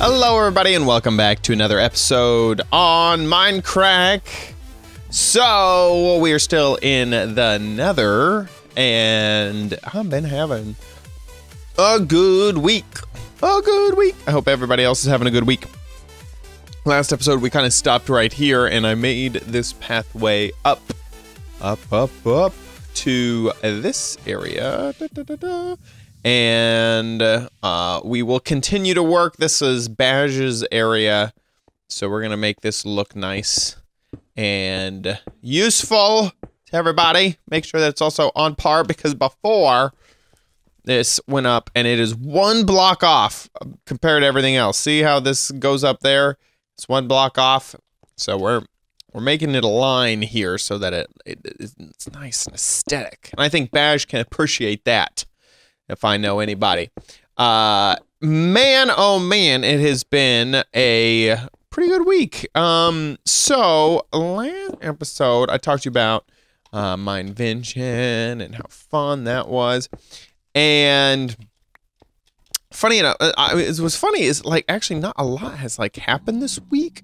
Hello everybody and welcome back to another episode on Mindcrack. So, we are still in the nether and I've been having a good week. I hope everybody else is having a good week. Last episode we kind of stopped right here and I made this pathway up to this area. And we will continue to work. This is Baj's area, so we're gonna make this look nice and useful to everybody. Make sure that it's also on par, because before this went up and it is one block off compared to everything else. See how this goes up there? It's one block off. So we're making it a line here so that it's nice and aesthetic. And I think Baj can appreciate that, if I know anybody. Man, oh man, it has been a pretty good week. So last episode I talked to you about Mindvention and how fun that was. And funny enough, what's funny is, like, actually not a lot has like happened this week,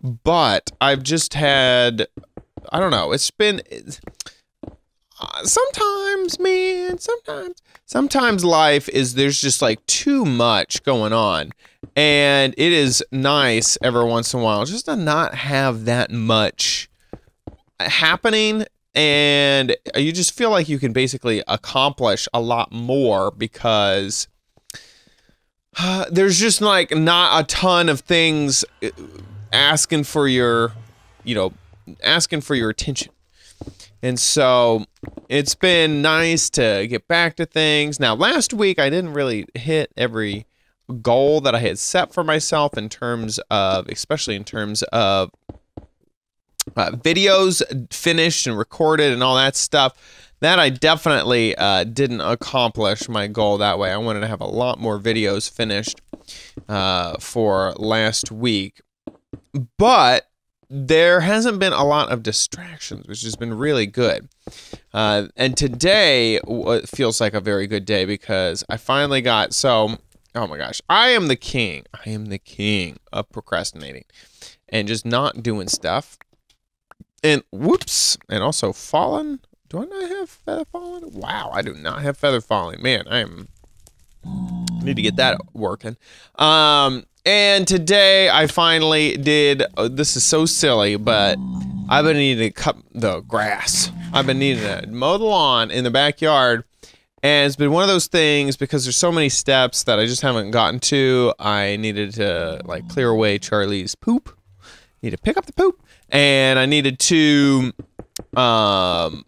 but I've just had, I don't know, it's been sometimes, man, sometimes life is, there's just like too much going on, and it is nice every once in a while just to not have that much happening, and you just feel like you can basically accomplish a lot more because there's just like not a ton of things asking for your, asking for your attention. And so it's been nice to get back to things. Now, last week I didn't really hit every goal that I had set for myself in terms of, especially in terms of videos finished and recorded and all that stuff. That I definitely didn't accomplish my goal that way. I wanted to have a lot more videos finished for last week. But there hasn't been a lot of distractions, which has been really good. And today feels like a very good day because I finally got, oh my gosh, I am the king of procrastinating and just not doing stuff. And whoops, and also falling. Do I not have feather falling? Wow, I do not have feather falling. Man, I need to get that working. And today I finally did, this is so silly, but I've been needing to cut the grass. I've been needing to mow the lawn in the backyard. And it's been one of those things because there's so many steps that I just haven't gotten to. I needed to like clear away Charlie's poop. Need to pick up the poop. And I needed to get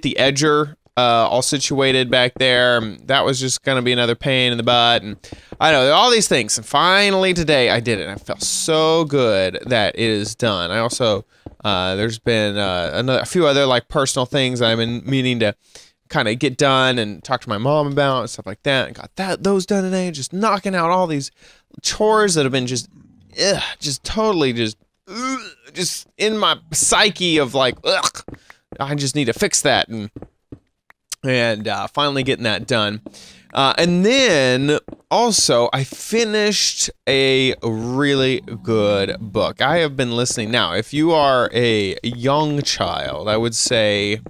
the edger all situated back there. That was just gonna be another pain in the butt, and I know all these things. And finally today I did it. I felt so good that it is done. I also there's been a few other like personal things I've been meaning to kind of get done and talk to my mom about and stuff like that. And got those done today. Just knocking out all these chores that have been just totally just in my psyche of like, ugh, I just need to fix that, and finally getting that done. And then also I finished a really good book. I have been listening. Now, if you are a young child, I would say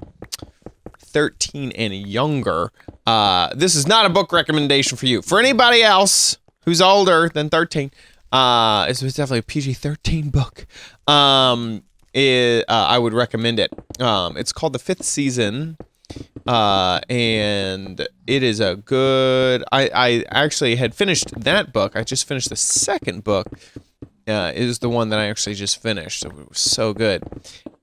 13 and younger, this is not a book recommendation for you. For anybody else who's older than 13, it's definitely a PG-13 book. I would recommend it. It's called The Fifth Season. And it is a good, I actually had finished that book. I just finished the second book. It is the one that I actually just finished. So it was so good.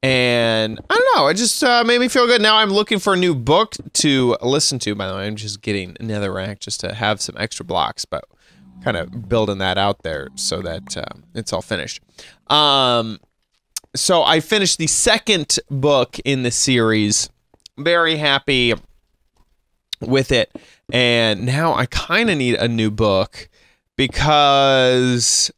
And I don't know, it just made me feel good. Now I'm looking for a new book to listen to. By the way, I'm just getting netherrack just to have some extra blocks, but kind of building that out there so that it's all finished. So I finished the second book in the series. Very happy with it, and now I kind of need a new book because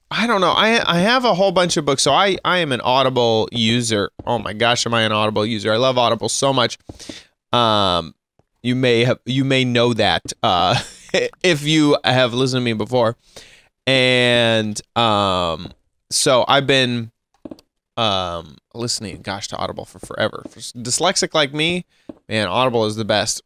I don't know, I have a whole bunch of books. So I am an Audible user. Oh my gosh, am I an Audible user? I love Audible so much. You may know that if you have listened to me before. And so I've been listening, gosh, to Audible for forever. For dyslexic like me, man, Audible is the best.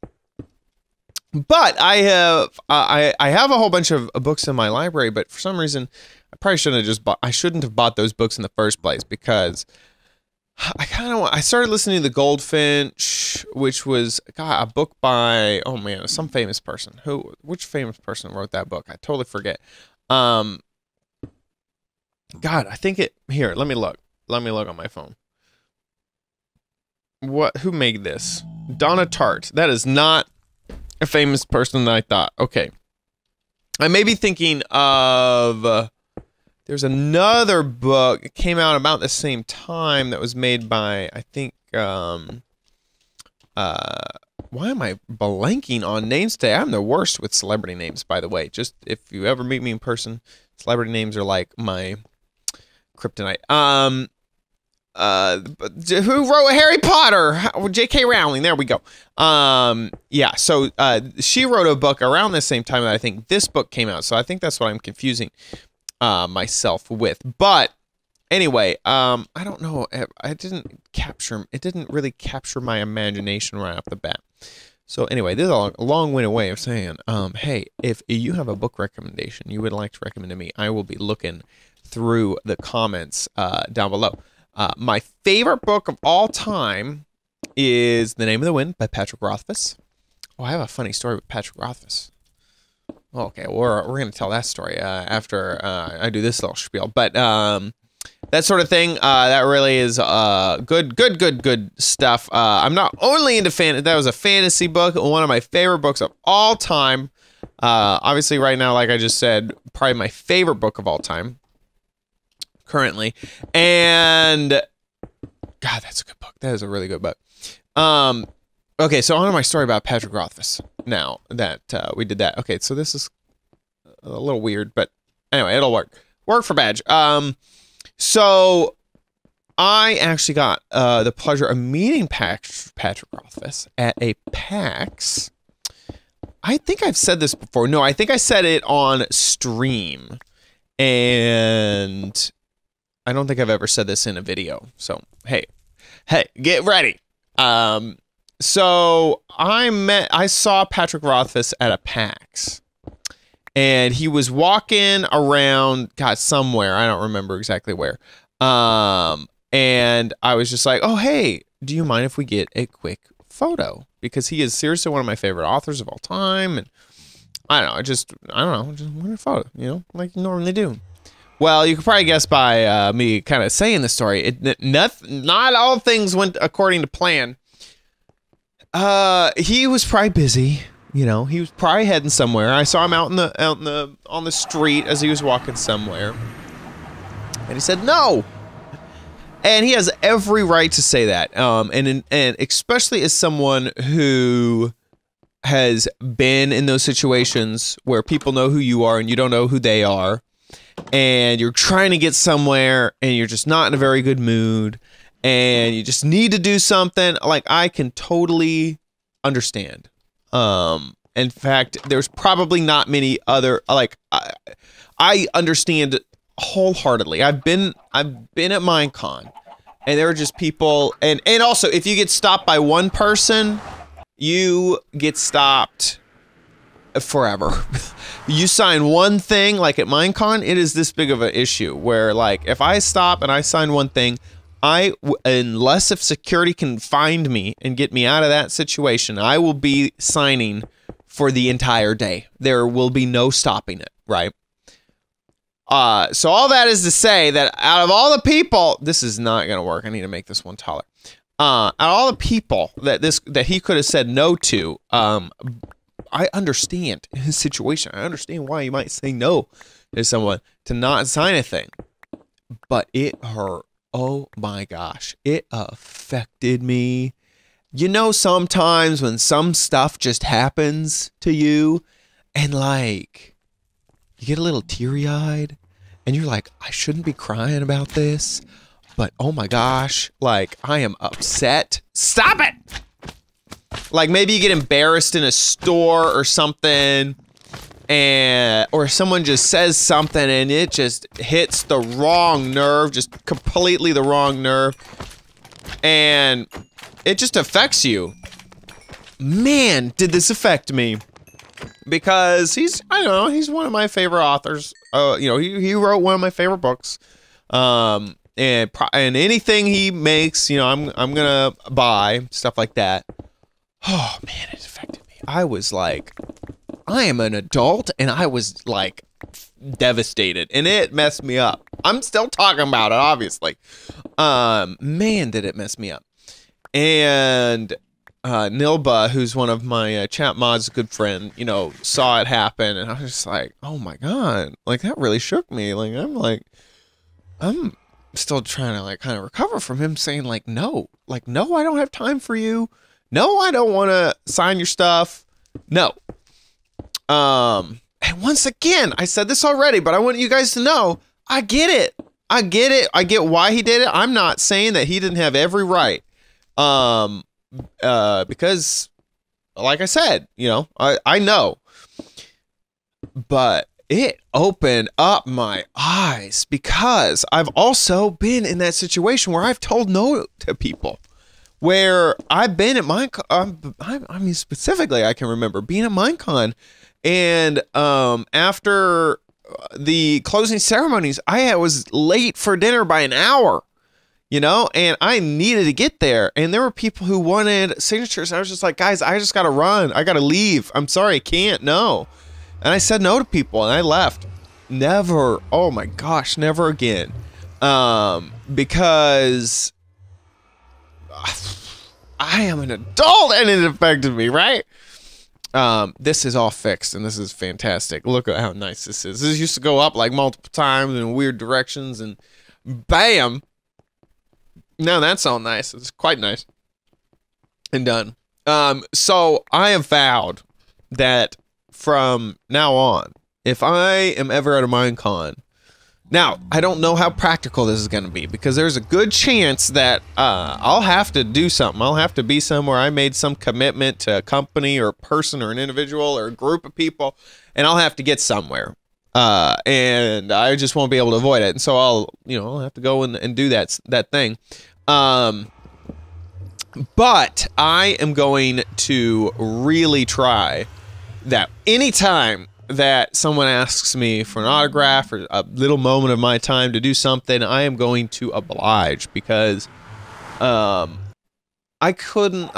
But I have a whole bunch of books in my library, but for some reason, I probably shouldn't have bought those books in the first place, because I started listening to The Goldfinch, which was, God, a book by, oh man, some famous person. Which famous person wrote that book? I totally forget. God, I think here, let me look on my phone. Who made this? Donna Tartt. That is not a famous person that I thought. Okay. I may be thinking of, there's another book. It came out about the same time that was made by, I think, why am I blanking on names today? I'm the worst with celebrity names, by the way. Just if you ever meet me in person, celebrity names are like my kryptonite. Who wrote Harry Potter? J.K. Rowling. There we go. Yeah. So she wrote a book around the same time that I think this book came out. So I think that's what I'm confusing myself with. But anyway, I don't know. It didn't really capture my imagination right off the bat. So anyway, this is a long-winded way of saying, hey, if you have a book recommendation you would like to recommend to me, I will be looking through the comments down below. My favorite book of all time is The Name of the Wind by Patrick Rothfuss. Oh, I have a funny story with Patrick Rothfuss. Okay, we're going to tell that story after I do this little spiel. But that sort of thing, that really is good stuff. I'm not only into that was a fantasy book, one of my favorite books of all time. Obviously, right now, like I just said, probably my favorite book of all time. Currently, and God, that's a good book. That is a really good book. Okay, so on to my story about Patrick Rothfuss. Now that we did that, okay, so this is a little weird, but anyway, it'll work for Badge. So I actually got the pleasure of meeting Patrick Rothfuss at a PAX. I think I've said this before. No, I think I said it on stream, and I don't think I've ever said this in a video. So, hey, get ready. So I saw Patrick Rothfuss at a PAX, and he was walking around, God, somewhere. I don't remember exactly where. And I was just like, oh, hey, do you mind if we get a quick photo? Because he is seriously one of my favorite authors of all time. And I don't know, just want a photo, like you normally do. Well, you could probably guess by me kind of saying the story. Not all things went according to plan. He was probably busy. He was probably heading somewhere. I saw him out on the street as he was walking somewhere, and he said no. And he has every right to say that. And especially as someone who has been in those situations where people know who you are and you don't know who they are. And you're trying to get somewhere and you're just not in a very good mood and you just need to do something. Like, I can totally understand. In fact, there's probably not many other, like, I understand wholeheartedly. I've been at Minecon, and there are just people, and also if you get stopped by one person, you get stopped forever. You sign one thing, like at Minecon, it is this big of an issue where, like, if I stop and I sign one thing, unless if security can find me and get me out of that situation, I will be signing for the entire day. There will be no stopping it, right? So all that is to say that out of all the people, this is not going to work. I need to make this one taller. Out of all the people that he could have said no to, I understand his situation. I understand why you might say no to someone to not sign a thing, but it hurt. Oh my gosh, it affected me. Sometimes when some stuff just happens to you and like you get a little teary-eyed and you're like, I shouldn't be crying about this, but oh my gosh, like I am upset. Stop it. Like maybe you get embarrassed in a store or something and or someone just says something and it just hits the wrong nerve, just completely the wrong nerve, and it just affects you. Man, did this affect me. Because I don't know, he's one of my favorite authors. You know, he wrote one of my favorite books. And anything he makes, you know, I'm gonna buy, stuff like that. Oh man, it affected me. I was like, I am an adult, and I was like devastated, and it messed me up. I'm still talking about it, obviously. Man, did it mess me up. And Nilba, who's one of my chat mods, a good friend, you know, saw it happen, and I was just like, oh my god, like that really shook me. Like I'm still trying to like kind of recover from him saying like, no, I don't have time for you. No, I don't want to sign your stuff. No. And once again, I said this already, but I want you guys to know, I get it. I get it. I get why he did it. I'm not saying that he didn't have every right. Because like I said, you know, I know, but it opened up my eyes because I've also been in that situation where I've told no to people, where I've been at Minecon. I mean, specifically, I can remember being at Minecon, and after the closing ceremonies, I was late for dinner by an hour. You know, and I needed to get there, and there were people who wanted signatures. And I was just like, guys, I just gotta run. I gotta leave. I'm sorry, I can't. No. And I said no to people, and I left. Never. Oh my gosh, never again. Because I am an adult, and it affected me, right? This is all fixed, and this is fantastic. Look at how nice this is. This used to go up like multiple times in weird directions, and bam. No, that's all nice. It's quite nice. And done. So I have vowed that from now on, if I am ever at a Minecon, now, I don't know how practical this is going to be, because there's a good chance that I'll have to do something. I'll have to be somewhere I made some commitment to a company or a person or an individual or a group of people, and I'll have to get somewhere. And I just won't be able to avoid it. And so I'll have to go and do that thing. But I am going to really try that anytime that someone asks me for an autograph or a little moment of my time to do something, I am going to oblige, because I can't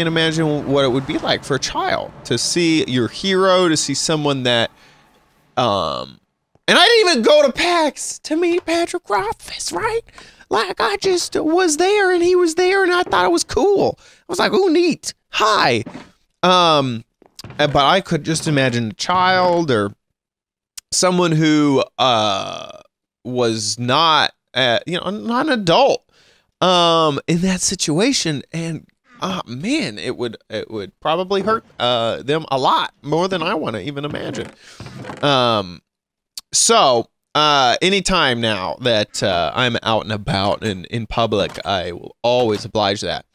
imagine what it would be like for a child to see your hero, to see someone that and I didn't even go to PAX to meet Patrick Rothfuss, right? Like, I just was there, and he was there, and I thought it was cool. I was like, ooh, neat. Hi. But I could just imagine a child or someone who was not, not an adult in that situation, and man, it would probably hurt them a lot more than I want to even imagine. So anytime now that I'm out and about and in public, I will always oblige that.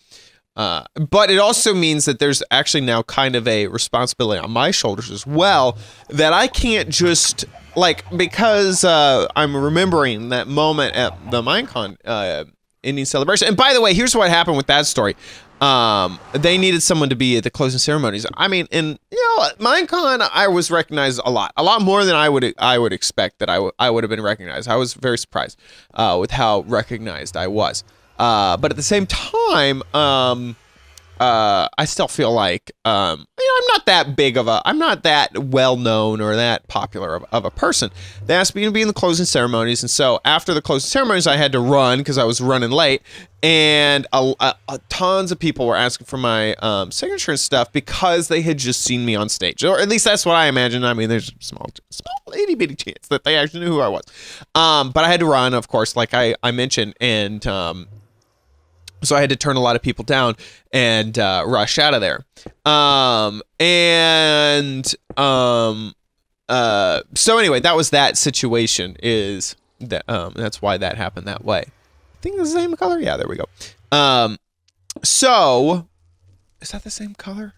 But it also means that there's actually now kind of a responsibility on my shoulders as well, that I can't just, like, because I'm remembering that moment at the Minecon Indian celebration. And by the way, here's what happened with that story. They needed someone to be at the closing ceremonies. I mean, at Minecon, I was recognized a lot more than I would expect that I would have been recognized. I was very surprised with how recognized I was. But at the same time, I still feel like, I'm not that well known or that popular of a person. They asked me to be in the closing ceremonies, and so after the closing ceremonies, I had to run because I was running late, and tons of people were asking for my signature and stuff because they had just seen me on stage, or at least that's what I imagine. I mean, there's a small itty bitty chance that they actually knew who I was, but I had to run, of course, like I mentioned, and so I had to turn a lot of people down and rush out of there. So anyway, that was that situation. Is that that's why that happened that way. I think it's the same color. Yeah, there we go. So is that the same color?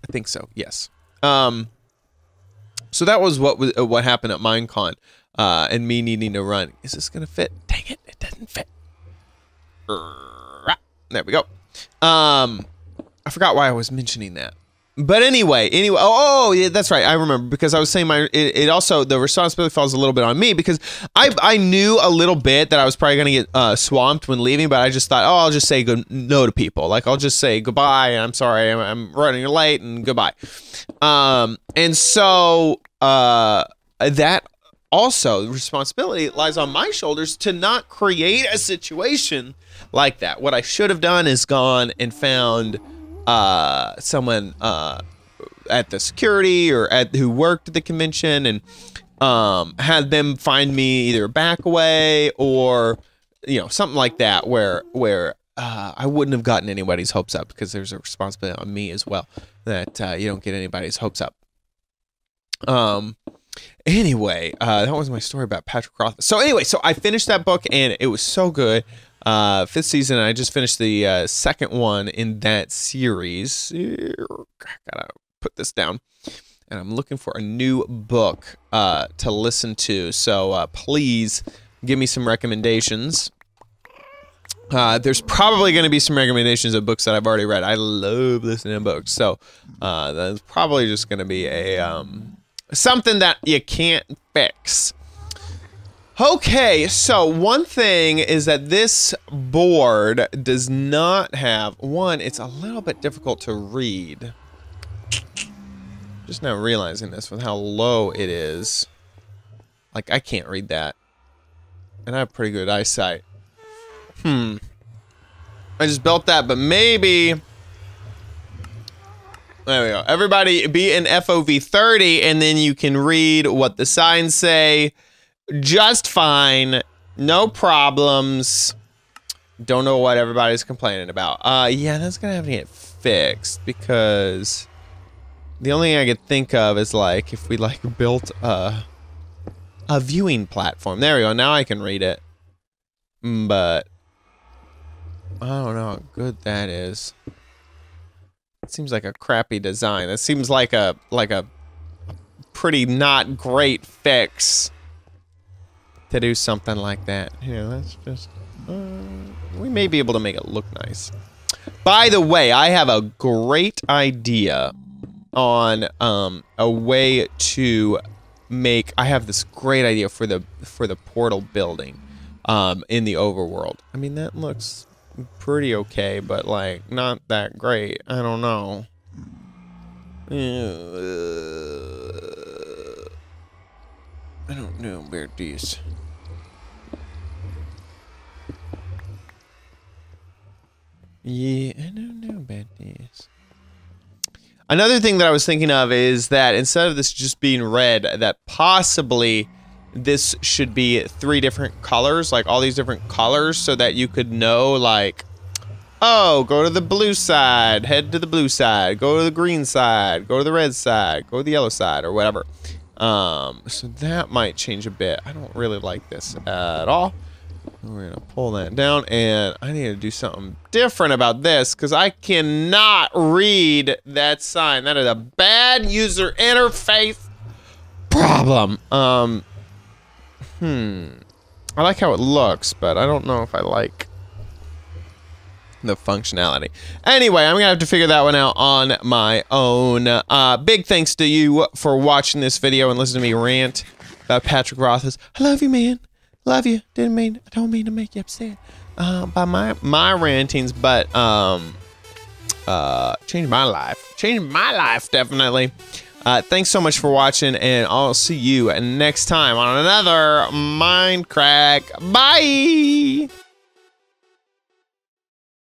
I think so. Yes. So that was what happened at Minecon, and me needing to run. Is this gonna fit? Dang it! It doesn't fit. There we go. I forgot why I was mentioning that. But anyway, oh yeah, that's right. I remember, because I was saying it also, the responsibility falls a little bit on me, because I knew a little bit that I was probably gonna get swamped when leaving, but I just thought, oh, I'll just say no to people. Like, I'll just say goodbye, and I'm sorry, I'm running late, and goodbye. And so that also, the responsibility lies on my shoulders to not create a situation like that. What I should have done is gone and found someone at the security or who worked at the convention, and had them find me either back away or, you know, something like that, where I wouldn't have gotten anybody's hopes up, because there's a responsibility on me as well that you don't get anybody's hopes up. Anyway, that was my story about Patrick Rothfuss. So anyway, so I finished that book, and it was so good. 5th season, and I just finished the second one in that series. Gotta put this down. And I'm looking for a new book to listen to. So please give me some recommendations. There's probably going to be some recommendations of books that I've already read. I love listening to books. So that's probably just going to be a something that you can't fix. Okay, so one thing is that this board does not have, one, it's a little bit difficult to read. Just now realizing this with how low it is. Like, I can't read that. And I have pretty good eyesight. I just built that, but maybe... There we go. Everybody be in FOV 30, and then you can read what the signs say. Just fine, no problems. Don't know what everybody's complaining about. Yeah, that's gonna have to get fixed, because the only thing I could think of is, like, if we, like, built a viewing platform. There we go. Now I can read it, but I don't know how good that is. It seems like a crappy design. It seems like a pretty not great fix to do something like that. Yeah, let's just we may be able to make it look nice. By the way, I have a great idea on a way to make, I have this great idea for the portal building in the overworld. I mean, that looks pretty okay, but, like, not that great. I don't know. I don't know about this. Yeah, I don't know about this. Another thing that I was thinking of is that instead of this just being red, that possibly this should be 3 different colors, like all these different colors, so that you could know, like, oh, go to the blue side, head to the blue side, go to the green side, go to the red side, go to the yellow side, or whatever. So that might change a bit. I don't really like this at all. We're gonna pull that down, and I need to do something different about this, because I cannot read that sign. That is a bad user interface problem. I like how it looks, but I don't know if I like the functionality. Anyway, I'm gonna have to figure that one out on my own. Big thanks to you for watching this video and listening to me rant about Patrick Rothfuss. I love you, man. Love you. I don't mean to make you upset by my rantings, but changed my life. Changed my life, definitely. Thanks so much for watching, and I'll see you next time on another Mindcrack. Bye!